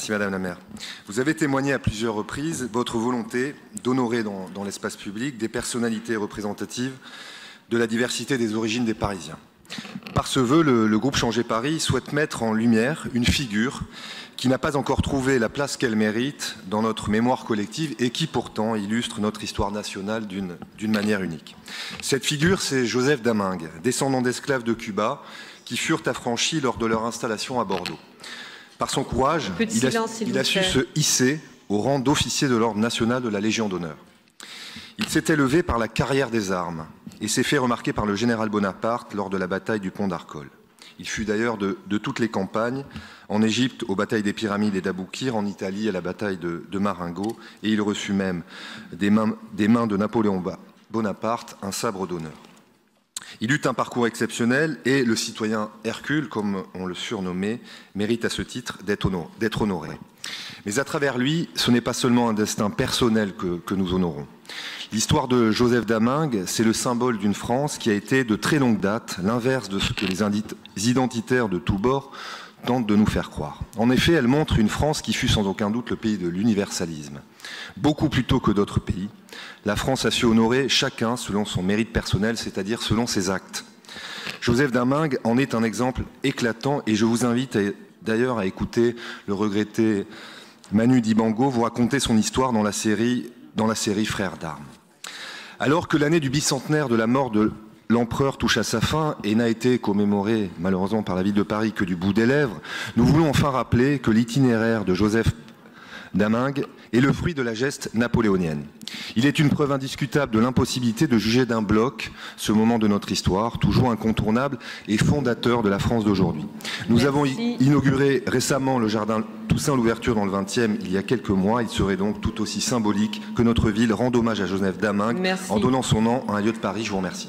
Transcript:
Merci Madame la maire. Vous avez témoigné à plusieurs reprises votre volonté d'honorer dans l'espace public des personnalités représentatives de la diversité des origines des Parisiens. Par ce vœu, le groupe Changer Paris souhaite mettre en lumière une figure qui n'a pas encore trouvé la place qu'elle mérite dans notre mémoire collective et qui pourtant illustre notre histoire nationale d'une manière unique. Cette figure, c'est Joseph Damingue, descendant d'esclaves de Cuba qui furent affranchis lors de leur installation à Bordeaux. Par son courage, il a su se hisser au rang d'officier de l'ordre national de la Légion d'honneur. Il s'est élevé par la carrière des armes et s'est fait remarquer par le général Bonaparte lors de la bataille du pont d'Arcole. Il fut d'ailleurs de toutes les campagnes, en Égypte aux batailles des Pyramides et d'Aboukir, en Italie à la bataille de Marengo, et il reçut même des mains de Napoléon Bonaparte un sabre d'honneur. Il eut un parcours exceptionnel et le citoyen Hercule, comme on le surnommait, mérite à ce titre d'être honoré. Mais à travers lui, ce n'est pas seulement un destin personnel que nous honorons. L'histoire de Joseph Damingue, c'est le symbole d'une France qui a été de très longue date l'inverse de ce que les identitaires de tous bords tentent de nous faire croire. En effet, elle montre une France qui fut sans aucun doute le pays de l'universalisme. Beaucoup plus tôt que d'autres pays, la France a su honorer chacun selon son mérite personnel, c'est-à-dire selon ses actes. Joseph Damingue en est un exemple éclatant et je vous invite d'ailleurs à écouter le regretté Manu Dibango vous raconter son histoire dans la série Frères d'armes. Alors que l'année du bicentenaire de la mort de l'empereur touche à sa fin et n'a été commémorée malheureusement par la ville de Paris que du bout des lèvres, nous voulons enfin rappeler que l'itinéraire de Joseph Damingue est le fruit de la geste napoléonienne. Il est une preuve indiscutable de l'impossibilité de juger d'un bloc ce moment de notre histoire, toujours incontournable et fondateur de la France d'aujourd'hui. Nous avons inauguré récemment le jardin Toussaint Louverture dans le 20e il y a quelques mois. Il serait donc tout aussi symbolique que notre ville rende hommage à Joseph Damingue en donnant son nom à un lieu de Paris. Je vous remercie.